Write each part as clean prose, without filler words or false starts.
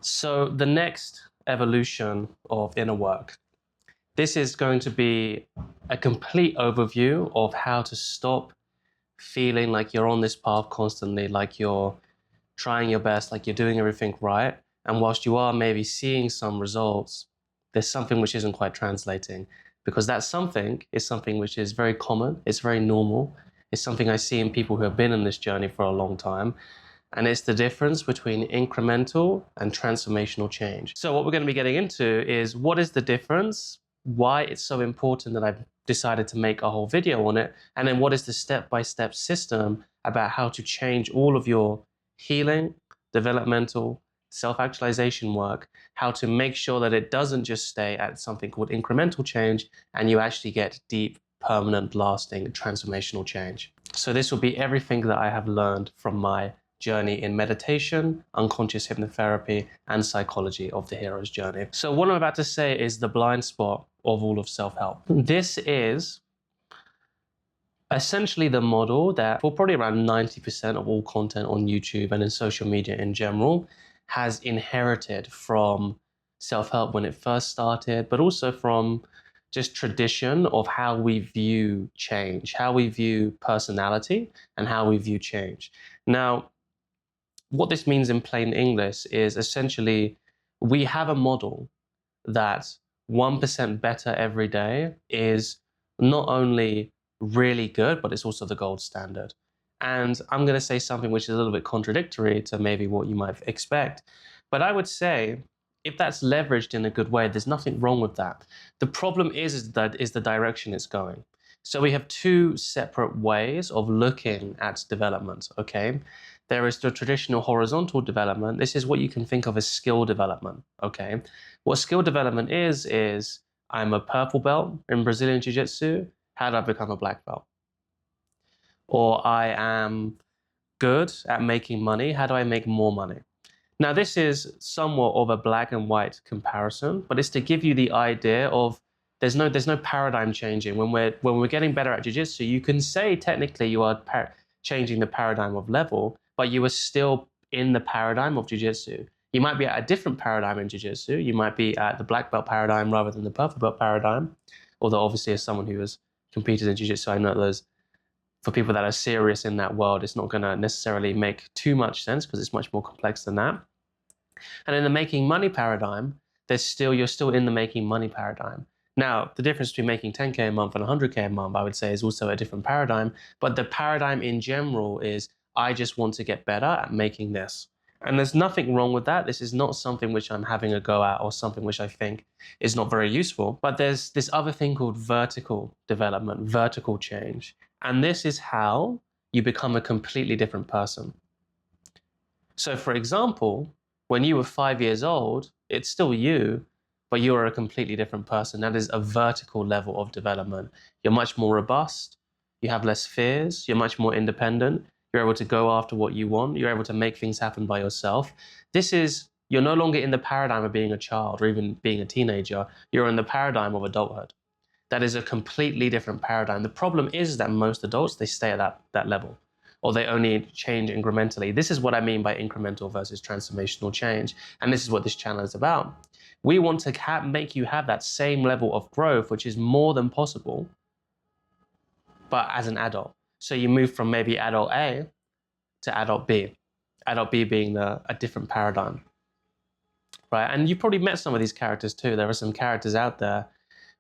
So the next evolution of inner work, this is going to be a complete overview of how to stop feeling like you're on this path constantly, like you're trying your best, like you're doing everything right. And whilst you are maybe seeing some results, there's something which isn't quite translating, because that something is something which is very common, it's very normal. It's something I see in people who have been on this journey for a long time. And it's the difference between incremental and transformational change. So what we're going to be getting into is what is the difference, why it's so important that I've decided to make a whole video on it, and then what is the step-by-step system about how to change all of your healing, developmental, self-actualization work, how to make sure that it doesn't just stay at something called incremental change and you actually get deep, permanent, lasting, transformational change. So this will be everything that I have learned from my journey in meditation, unconscious hypnotherapy, and psychology of the hero's journey. So what I'm about to say is the blind spot of all of self-help. This is essentially the model that for probably around 90% of all content on YouTube and in social media in general has inherited from self-help when it first started, but also from just tradition of how we view change, how we view personality, and how we view change. Now, what this means in plain English is essentially we have a model that 1% better every day is not only really good, but it's also the gold standard. And I'm going to say something which is a little bit contradictory to maybe what you might expect. But I would say if that's leveraged in a good way, there's nothing wrong with that. The problem is the direction it's going. So we have two separate ways of looking at development, okay? There is the traditional horizontal development. This is what you can think of as skill development, okay? What skill development is I'm a purple belt in Brazilian Jiu-Jitsu. How do I become a black belt? Or I am good at making money. How do I make more money? Now, this is somewhat of a black and white comparison, but it's to give you the idea of there's no paradigm changing. When we're getting better at jiu-jitsu, you can say technically you are changing the paradigm of level, but you are still in the paradigm of jiu-jitsu. You might be at a different paradigm in jiu-jitsu. You might be at the black belt paradigm rather than the purple belt paradigm. Although obviously as someone who has competed in jiu-jitsu, I know those, for people that are serious in that world, it's not going to necessarily make too much sense because it's much more complex than that. And in the making money paradigm, you're still in the making money paradigm. Now, the difference between making 10K a month and 100K a month, I would say, is also a different paradigm. But the paradigm in general is, I just want to get better at making this. And there's nothing wrong with that. This is not something which I'm having a go at or something which I think is not very useful. But there's this other thing called vertical development, vertical change. And this is how you become a completely different person. So for example, when you were 5 years old, it's still you, but you're a completely different person. That is a vertical level of development. You're much more robust. You have less fears. You're much more independent. You're able to go after what you want. You're able to make things happen by yourself. You're no longer in the paradigm of being a child or even being a teenager. You're in the paradigm of adulthood. That is a completely different paradigm. The problem is that most adults, they stay at that level, or they only change incrementally. This is what I mean by incremental versus transformational change. And this is what this channel is about. We want to make you have that same level of growth, which is more than possible, but as an adult. So you move from maybe adult A to adult B. Adult B being a different paradigm, right? And you've probably met some of these characters too. There are some characters out there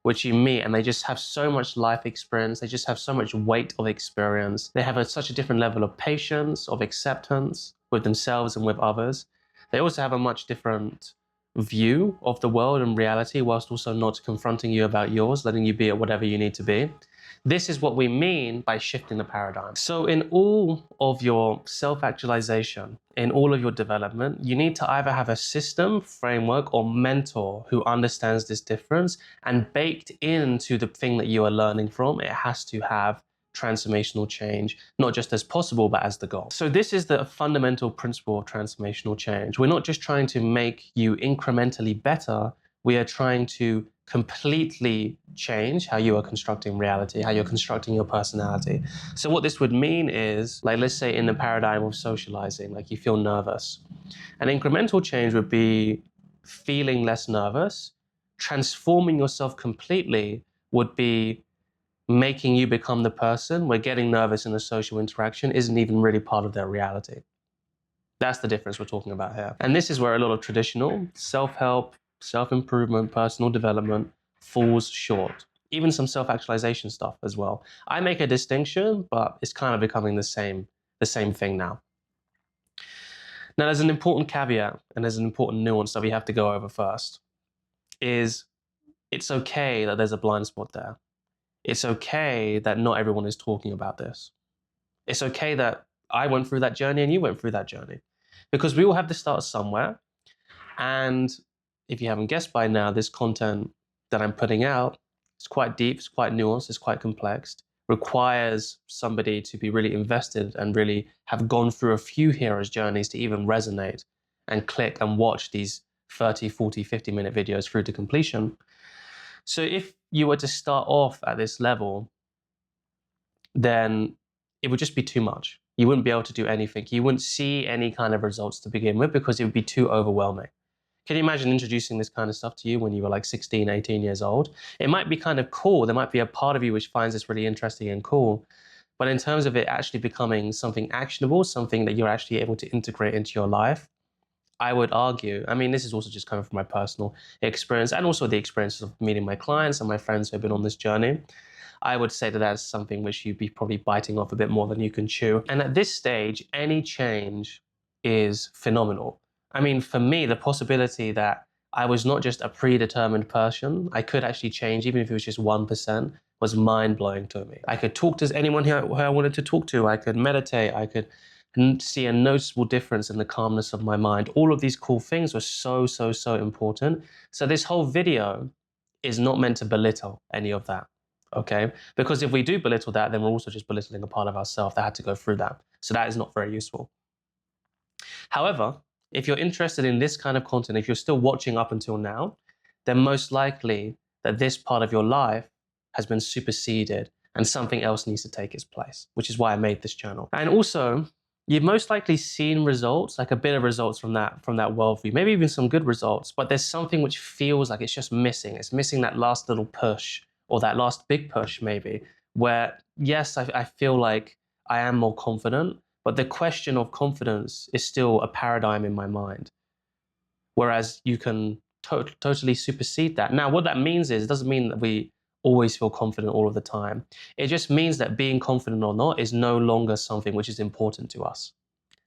which you meet and they just have so much life experience. They just have so much weight of experience. They have such a different level of patience, of acceptance with themselves and with others. They also have a much different view of the world and reality, whilst also not confronting you about yours, letting you be at whatever you need to be. This is what we mean by shifting the paradigm. So in all of your self-actualization, in all of your development, you need to either have a system, framework, or mentor who understands this difference, and baked into the thing that you are learning from, it has to have transformational change, not just as possible, but as the goal. So this is the fundamental principle of transformational change. We're not just trying to make you incrementally better, we are trying to completely change how you are constructing reality, how you're constructing your personality. So what this would mean is, like, let's say in the paradigm of socializing, like you feel nervous. An incremental change would be feeling less nervous. Transforming yourself completely would be making you become the person where getting nervous in a social interaction isn't even really part of their reality. That's the difference we're talking about here. And this is where a lot of traditional self-help, self-improvement, personal development falls short. Even some self-actualization stuff as well. I make a distinction, but it's kind of becoming the same thing now. Now, there's an important caveat and there's an important nuance that we have to go over first. Is it's okay that there's a blind spot there. It's okay that not everyone is talking about this. It's okay that I went through that journey and you went through that journey. Because we all have to start somewhere. And if you haven't guessed by now, this content that I'm putting out is quite deep, it's quite nuanced, it's quite complex. Requires somebody to be really invested and really have gone through a few heroes' journeys to even resonate and click and watch these 30, 40, 50-minute videos through to completion. So if you were to start off at this level, then it would just be too much. You wouldn't be able to do anything. You wouldn't see any kind of results to begin with because it would be too overwhelming. Can you imagine introducing this kind of stuff to you when you were like 16, 18 years old? It might be kind of cool. There might be a part of you which finds this really interesting and cool. But in terms of it actually becoming something actionable, something that you're actually able to integrate into your life, I would argue, I mean, this is also just coming from my personal experience and also the experiences of meeting my clients and my friends who have been on this journey. I would say that that's something which you'd be probably biting off a bit more than you can chew. And at this stage, any change is phenomenal. I mean, for me, the possibility that I was not just a predetermined person, I could actually change, even if it was just 1%, was mind-blowing to me. I could talk to anyone who I wanted to talk to. I could meditate. I could see a noticeable difference in the calmness of my mind. All of these cool things were so, so, so important. So this whole video is not meant to belittle any of that. Okay, because if we do belittle that, then we're also just belittling a part of ourselves that had to go through that. So that is not very useful. However, if you're interested in this kind of content, if you're still watching up until now, then most likely that this part of your life has been superseded and something else needs to take its place, which is why I made this channel. And also, you've most likely seen results, like a bit of results from that worldview, maybe even some good results, but there's something which feels like it's just missing. It's missing that last little push, or that last big push maybe, where yes, I feel like I am more confident, but the question of confidence is still a paradigm in my mind. Whereas you can totally supersede that. Now, what that means is, it doesn't mean that we always feel confident all of the time. It just means that being confident or not is no longer something which is important to us.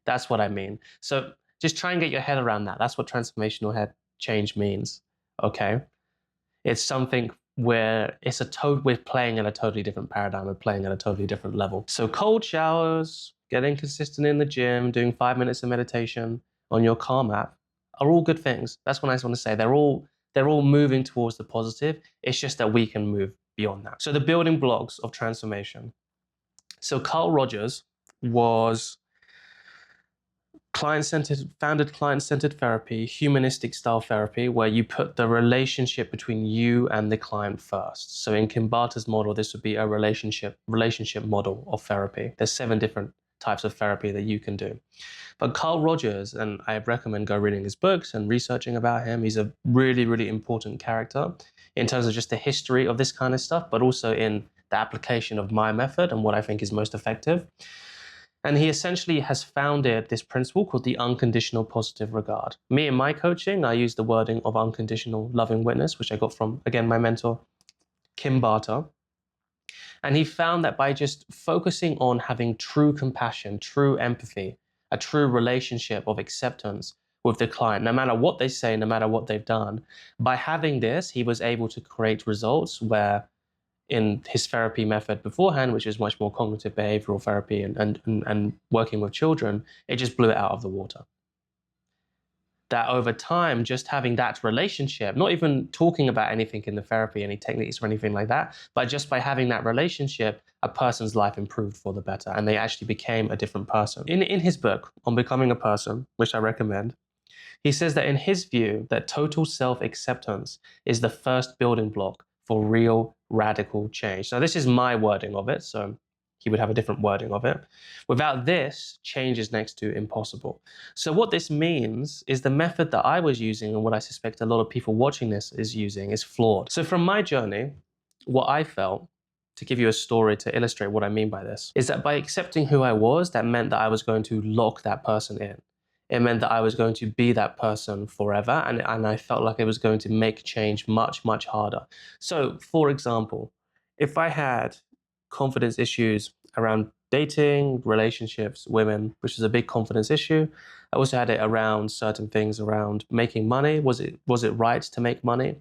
That's what I mean. So just try and get your head around that. That's what transformational head change means, okay? It's something where we're playing in a totally different paradigm, we're playing at a totally different level. So cold showers, getting consistent in the gym, doing 5 minutes of meditation on your calm app are all good things. That's what I just want to say. They're all moving towards the positive. It's just that we can move beyond that. So the building blocks of transformation. So Carl Rogers was founded client-centered therapy, humanistic style therapy, where you put the relationship between you and the client first. So in Kim Barter's model, this would be a relationship model of therapy. There's 7 different types of therapy that you can do. But Carl Rogers, and I recommend go reading his books and researching about him. He's a really, really important character in terms of just the history of this kind of stuff, but also in the application of my method and what I think is most effective. And he essentially has founded this principle called the unconditional positive regard. Me in my coaching, I use the wording of unconditional loving witness, which I got from, again, my mentor, Kim Barter. And he found that by just focusing on having true compassion, true empathy, a true relationship of acceptance with the client, no matter what they say, no matter what they've done, by having this, he was able to create results where in his therapy method beforehand, which is much more cognitive behavioral therapy and working with children, it just blew it out of the water. That over time, just having that relationship, not even talking about anything in the therapy, any techniques or anything like that, but just by having that relationship, a person's life improved for the better and they actually became a different person. In his book on becoming a person, which I recommend, He says that in his view, that total self-acceptance is the first building block for real radical change. Now, this is my wording of it, so he would have a different wording of it. Without this, change is next to impossible. So what this means is the method that I was using and what I suspect a lot of people watching this is using is flawed. So from my journey, what I felt, to give you a story to illustrate what I mean by this, is that by accepting who I was, that meant that I was going to lock that person in. It meant that I was going to be that person forever, and I felt like it was going to make change much, much harder. So, for example, if I had confidence issues around dating, relationships, women, which is a big confidence issue, I also had it around certain things around making money. Was it right to make money?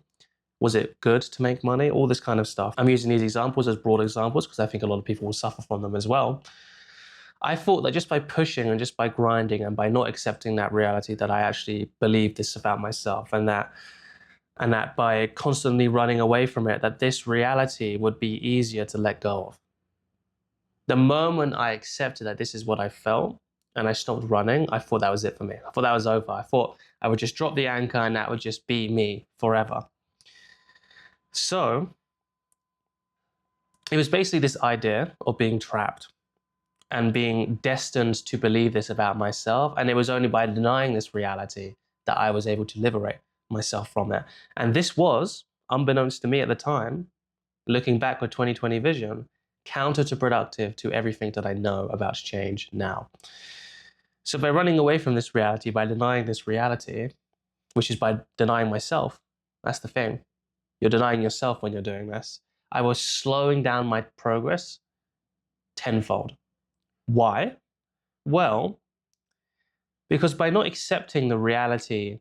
Was it good to make money? All this kind of stuff. I'm using these examples as broad examples because I think a lot of people will suffer from them as well. I thought that just by pushing and just by grinding and by not accepting that reality that I actually believed this about myself, and that by constantly running away from it, that this reality would be easier to let go of. The moment I accepted that this is what I felt and I stopped running, I thought that was it for me. I thought that was over. I thought I would just drop the anchor and that would just be me forever. So it was basically this idea of being trapped and being destined to believe this about myself. And it was only by denying this reality that I was able to liberate myself from it. And this was, unbeknownst to me at the time, looking back with 2020 vision, counterproductive to everything that I know about change now. So by running away from this reality, by denying this reality, which is by denying myself, that's the thing. You're denying yourself when you're doing this. I was slowing down my progress tenfold. Why? Well, because by not accepting the reality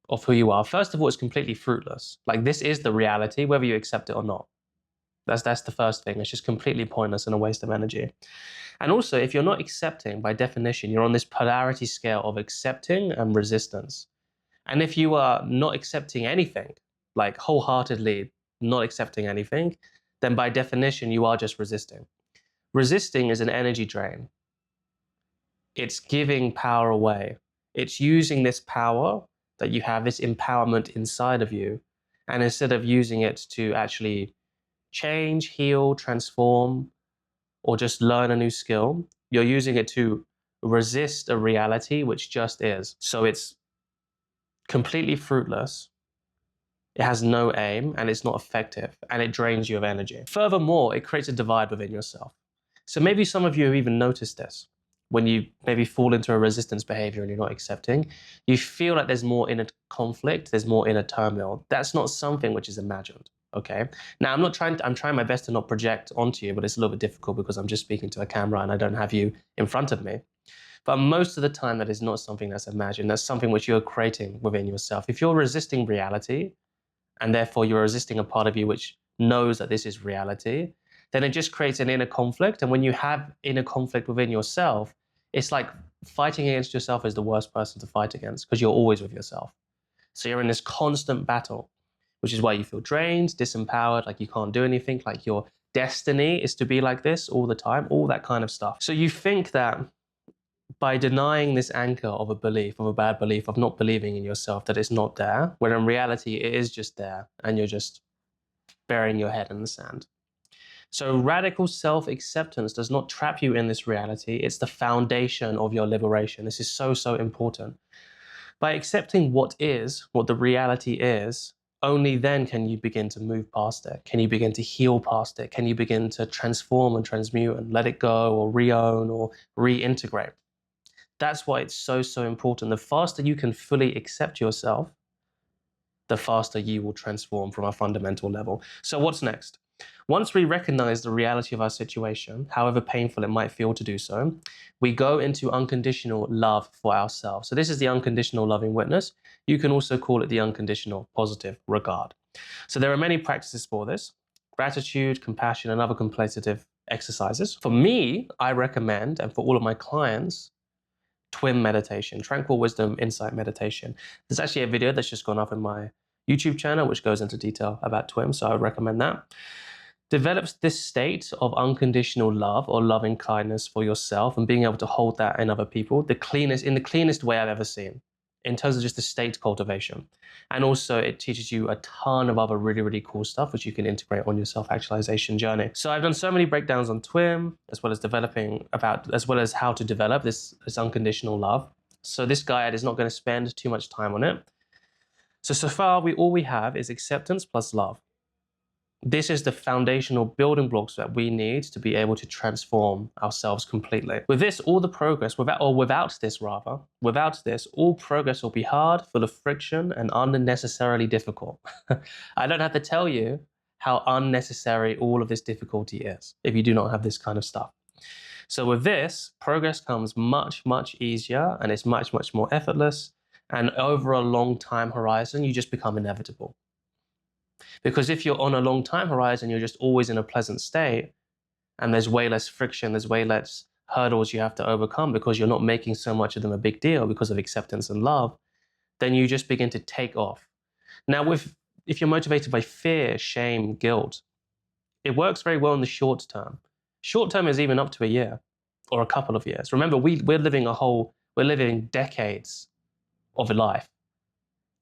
of who you are, first of all, it's completely fruitless. Like, this is the reality, whether you accept it or not. That's the first thing. It's just completely pointless and a waste of energy. And also, if you're not accepting, by definition, you're on this polarity scale of accepting and resistance. And if you are not accepting anything, like wholeheartedly not accepting anything, then by definition, you are just resisting. Resisting is an energy drain. It's giving power away. It's using this power that you have, this empowerment inside of you, and instead of using it to actually change, heal, transform, or just learn a new skill, you're using it to resist a reality which just is. So it's completely fruitless. It has no aim and it's not effective, and it drains you of energy. Furthermore, it creates a divide within yourself. So maybe some of you have even noticed this. When you maybe fall into a resistance behavior and you're not accepting, you feel like there's more inner conflict, there's more inner turmoil. That's not something which is imagined, okay? Now, I'm trying my best to not project onto you, but it's a little bit difficult because I'm just speaking to a camera and I don't have you in front of me. But most of the time, that is not something that's imagined. That's something which you're creating within yourself. If you're resisting reality, and therefore you're resisting a part of you which knows that this is reality, then it just creates an inner conflict. And when you have inner conflict within yourself, it's like fighting against yourself is the worst person to fight against because you're always with yourself. So you're in this constant battle, which is why you feel drained, disempowered, like you can't do anything, like your destiny is to be like this all the time, all that kind of stuff. So you think that by denying this anchor of a belief, of a bad belief, of not believing in yourself, that it's not there, when in reality it is just there and you're just burying your head in the sand. So radical self-acceptance does not trap you in this reality. It's the foundation of your liberation. This is so, so important. By accepting what the reality is, only then can you begin to move past it. Can you begin to heal past it? Can you begin to transform and transmute and let it go or re-own or reintegrate? That's why it's so, so important. The faster you can fully accept yourself, the faster you will transform from a fundamental level. So what's next? Once we recognize the reality of our situation, however painful it might feel to do so, we go into unconditional love for ourselves. So this is the unconditional loving witness. You can also call it the unconditional positive regard. So there are many practices for this: gratitude, compassion, and other contemplative exercises. For me, I recommend, and for all of my clients, TWIM meditation, Tranquil Wisdom Insight Meditation. There's actually a video that's just gone up in my YouTube channel which goes into detail about TWIM, so I would recommend that. Develops this state of unconditional love or loving kindness for yourself and being able to hold that in other people in the cleanest way I've ever seen. in terms of just the state cultivation. And also it teaches you a ton of other really, really cool stuff, which you can integrate on your self-actualization journey. So I've done so many breakdowns on TWIM, as well as how to develop this unconditional love. So this guide is not going to spend too much time on it. So far, all we have is acceptance plus love. This is the foundational building blocks that we need to be able to transform ourselves completely. With this, all the progress, without this, all progress will be hard, full of friction, and unnecessarily difficult. I don't have to tell you how unnecessary all of this difficulty is if you do not have this kind of stuff. So with this, progress comes much, much easier, and it's much, much more effortless. And over a long time horizon, you just become inevitable. Because if you're on a long time horizon, you're just always in a pleasant state, and there's way less friction, there's way less hurdles you have to overcome because you're not making so much of them a big deal because of acceptance and love, then you just begin to take off. Now, if you're motivated by fear, shame, guilt, it works very well in the short term. Short term is even up to a year or a couple of years. Remember, we're living decades of a life.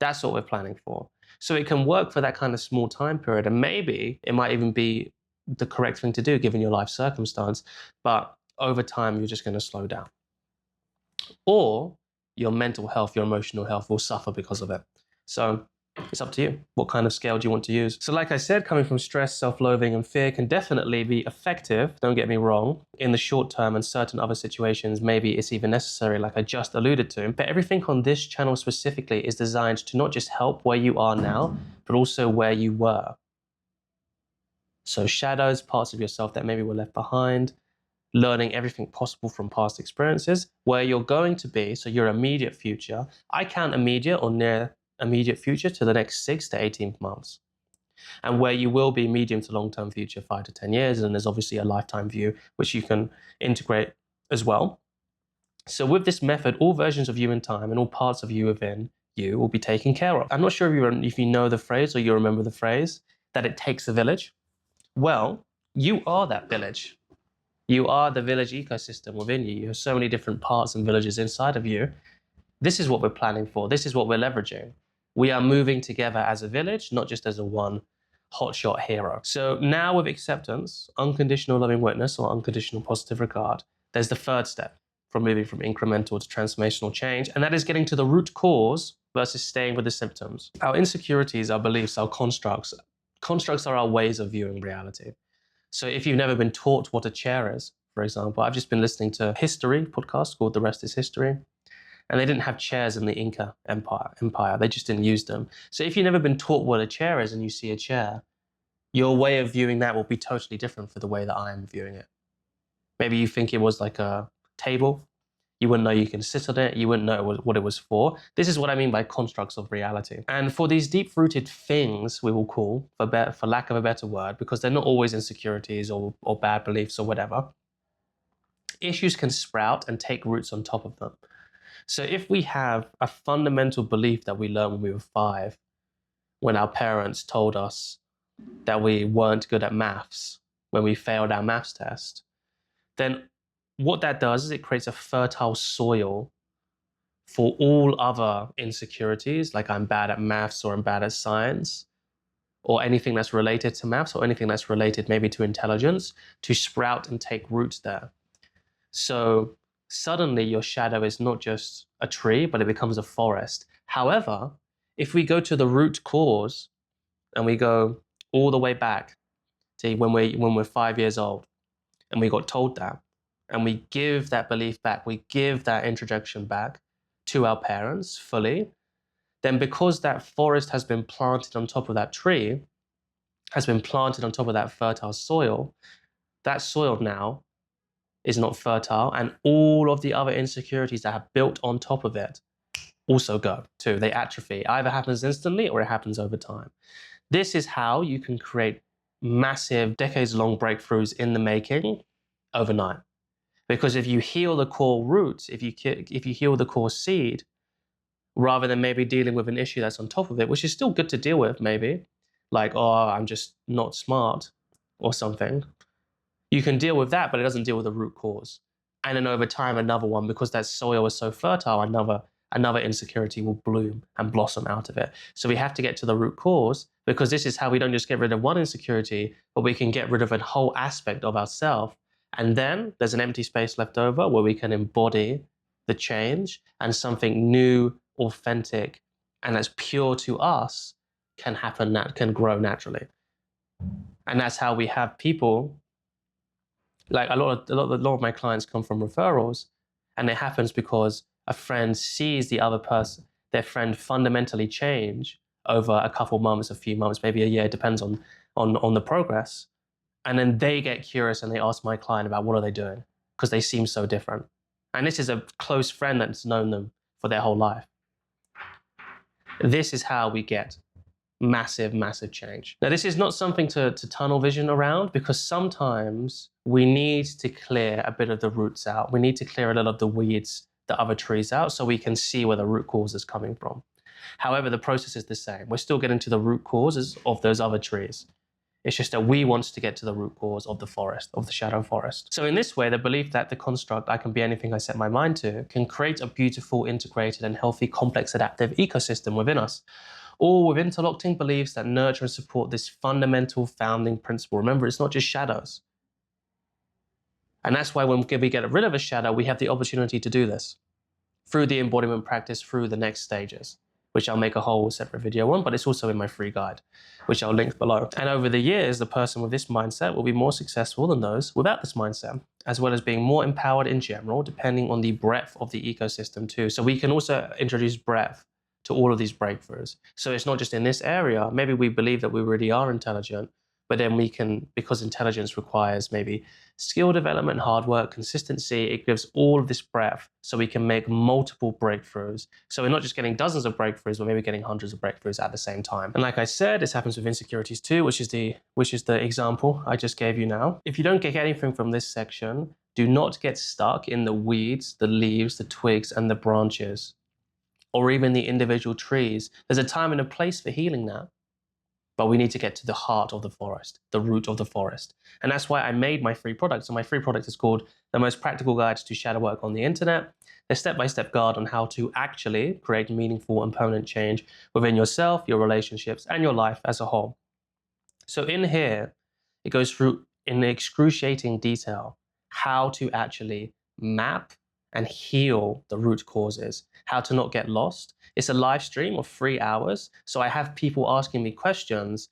That's what we're planning for. So it can work for that kind of small time period, and maybe it might even be the correct thing to do given your life circumstance, but over time you're just going to slow down. Or your mental health, your emotional health will suffer because of it. So it's up to you. What kind of scale do you want to use? So like I said, coming from stress, self-loathing, and fear can definitely be effective, don't get me wrong, in the short term, and certain other situations, maybe it's even necessary, like I just alluded to. But everything on this channel specifically is designed to not just help where you are now, but also where you were. So shadows, parts of yourself that maybe were left behind, learning everything possible from past experiences, where you're going to be, so your immediate future. I count immediate or near immediate future to the next 6 to 18 months, and where you will be medium to long-term future, 5 to 10 years, and there's obviously a lifetime view which you can integrate as well. So with this method, all versions of you in time and all parts of you within you will be taken care of. I'm not sure if you know the phrase or you remember the phrase that it takes a village. Well, you are that village. You are the village ecosystem within you. You have so many different parts and villages inside of you. This is what we're planning for. This is what we're leveraging. We are moving together as a village, not just as a one hotshot hero. So now with acceptance, unconditional loving witness, or unconditional positive regard, there's the third step from moving from incremental to transformational change, and that is getting to the root cause versus staying with the symptoms. Our insecurities, our beliefs, our constructs are our ways of viewing reality. So if you've never been taught what a chair is, for example, I've just been listening to a history podcast called The Rest is History. And they didn't have chairs in the Inca Empire. They just didn't use them. So if you've never been taught what a chair is and you see a chair, your way of viewing that will be totally different for the way that I am viewing it. Maybe you think it was like a table. You wouldn't know you can sit on it. You wouldn't know what it was for. This is what I mean by constructs of reality. And for these deep-rooted things, we will call, for lack of a better word, because they're not always insecurities or bad beliefs or whatever, issues can sprout and take roots on top of them. So if we have a fundamental belief that we learned when we were 5, when our parents told us that we weren't good at maths, when we failed our maths test, then what that does is it creates a fertile soil for all other insecurities, like I'm bad at maths or I'm bad at science, or anything that's related to maths or anything that's related maybe to intelligence, to sprout and take roots there. So suddenly your shadow is not just a tree, but it becomes a forest. However, if we go to the root cause and we go all the way back to when we're 5 years old and we got told that, and we give that belief back, we give that introduction back to our parents fully, then because that forest has been planted on top of that tree, has been planted on top of that fertile soil, that soil now is not fertile, and all of the other insecurities that have built on top of it also go too. They atrophy. It either happens instantly or it happens over time. This is how you can create massive, decades-long breakthroughs in the making overnight. Because if you heal the core roots, if you heal the core seed, rather than maybe dealing with an issue that's on top of it, which is still good to deal with maybe, like, oh, I'm just not smart or something, you can deal with that, but it doesn't deal with the root cause. And then over time, another one, because that soil is so fertile, another insecurity will bloom and blossom out of it. So we have to get to the root cause, because this is how we don't just get rid of one insecurity, but we can get rid of a whole aspect of ourselves. And then there's an empty space left over where we can embody the change, and something new, authentic, and that's pure to us can happen, that can grow naturally. And that's how we have people, like a lot of my clients come from referrals, and it happens because a friend sees the other person, their friend, fundamentally change over a couple months, a few months, maybe a year, depends on the progress. And then they get curious and they ask my client about what are they doing, because they seem so different. And this is a close friend that's known them for their whole life. This is how we get massive, massive change. Now, this is not something to tunnel vision around, because sometimes we need to clear a bit of the roots out. We need to clear a lot of the weeds, the other trees out, so we can see where the root cause is coming from. However, the process is the same. We're still getting to the root causes of those other trees. It's just that we want to get to the root cause of the forest, of the shadow forest. So in this way, the belief that the construct, I can be anything I set my mind to, can create a beautiful, integrated, and healthy, complex, adaptive ecosystem within us. All with interlocking beliefs that nurture and support this fundamental founding principle. Remember, it's not just shadows. And that's why when we get rid of a shadow, we have the opportunity to do this through the embodiment practice, through the next stages, which I'll make a whole separate video on, but it's also in my free guide, which I'll link below. And over the years, the person with this mindset will be more successful than those without this mindset, as well as being more empowered in general, depending on the breadth of the ecosystem too. So we can also introduce breadth to all of these breakthroughs. So it's not just in this area. Maybe we believe that we really are intelligent, but then we can, because intelligence requires maybe skill development, hard work, consistency, it gives all of this breadth so we can make multiple breakthroughs. So we're not just getting dozens of breakthroughs, but maybe getting hundreds of breakthroughs at the same time. And like I said, this happens with insecurities too, which is the example I just gave you now. If you don't get anything from this section, do not get stuck in the weeds, the leaves, the twigs, and the branches, or even the individual trees. There's a time and a place for healing that. But we need to get to the heart of the forest, the root of the forest. And that's why I made my free product. So my free product is called The Most Practical Guides to Shadow Work on the Internet, a step-by-step guide on how to actually create meaningful and permanent change within yourself, your relationships, and your life as a whole. So in here, it goes through in excruciating detail how to actually map and heal the root causes, how to not get lost. It's a live stream of 3 hours. So I have people asking me questions,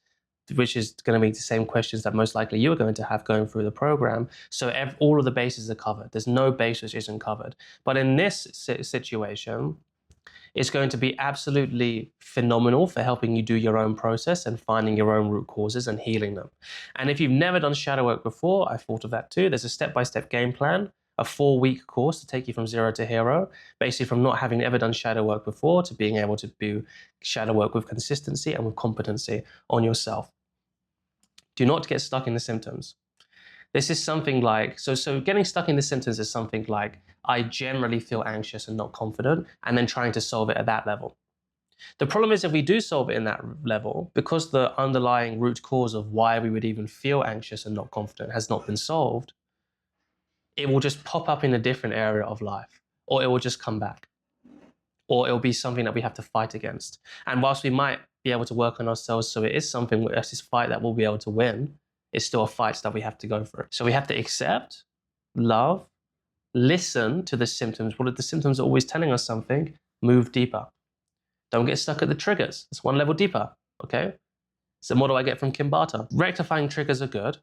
which is going to be the same questions that most likely you're going to have going through the program. So all of the bases are covered. There's no base which isn't covered. But in this situation, it's going to be absolutely phenomenal for helping you do your own process and finding your own root causes and healing them. And if you've never done shadow work before, I thought of that too. There's a step-by-step game plan, a 4-week course to take you from zero to hero, basically from not having ever done shadow work before to being able to do shadow work with consistency and with competency on yourself. Do not get stuck in the symptoms. This is something like, so getting stuck in the symptoms is something like, I generally feel anxious and not confident, and then trying to solve it at that level. The problem is if we do solve it in that level, because the underlying root cause of why we would even feel anxious and not confident has not been solved, it will just pop up in a different area of life, or it will just come back, or it will be something that we have to fight against. And whilst we might be able to work on ourselves, so it is something, it's this fight that we'll be able to win, it's still a fight that we have to go through. So we have to accept, love, listen to the symptoms. What are the symptoms are always telling us something? Move deeper. Don't get stuck at the triggers. It's one level deeper, okay? So what do I get from Kim Barter? Rectifying triggers are good,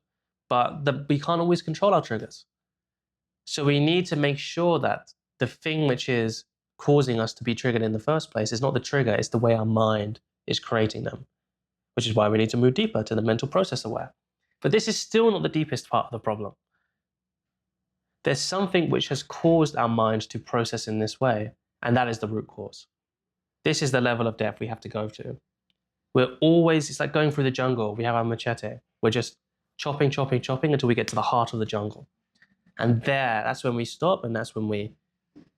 but we can't always control our triggers. So we need to make sure that the thing which is causing us to be triggered in the first place is not the trigger, it's the way our mind is creating them, which is why we need to move deeper to the mental process aware. But this is still not the deepest part of the problem. There's something which has caused our mind to process in this way, and that is the root cause. This is the level of depth we have to go to. We're always, it's like going through the jungle. We have our machete. We're just chopping, chopping, chopping until we get to the heart of the jungle. And that's when we stop, and that's when we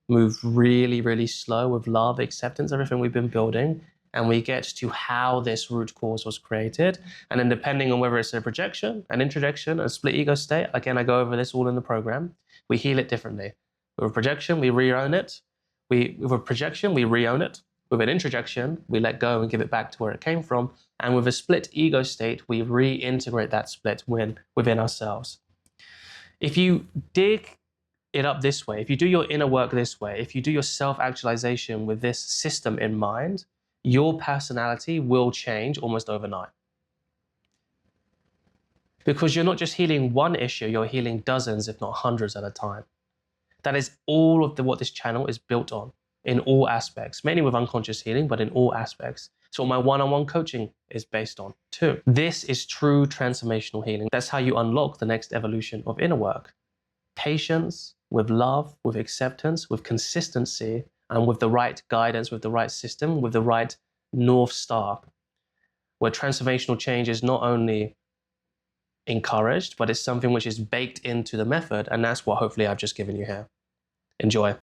move really, really slow with love, acceptance, everything we've been building, and we get to how this root cause was created. And then depending on whether it's a projection, an introjection, a split ego state, again, I go over this all in the program, we heal it differently. With a projection, we re-own it. With a projection, we re-own it. With an introjection, we let go and give it back to where it came from. And with a split ego state, we reintegrate that split within ourselves. If you dig it up this way, if you do your inner work this way, if you do your self-actualization with this system in mind, your personality will change almost overnight. Because you're not just healing one issue, you're healing dozens, if not hundreds at a time. That is all of what this channel is built on in all aspects, mainly with unconscious healing, but in all aspects. So my one-on-one coaching is based on too. This is true transformational healing. That's how you unlock the next evolution of inner work. Patience, with love, with acceptance, with consistency, and with the right guidance, with the right system, with the right North Star, where transformational change is not only encouraged, but it's something which is baked into the method. And that's what hopefully I've just given you here. Enjoy.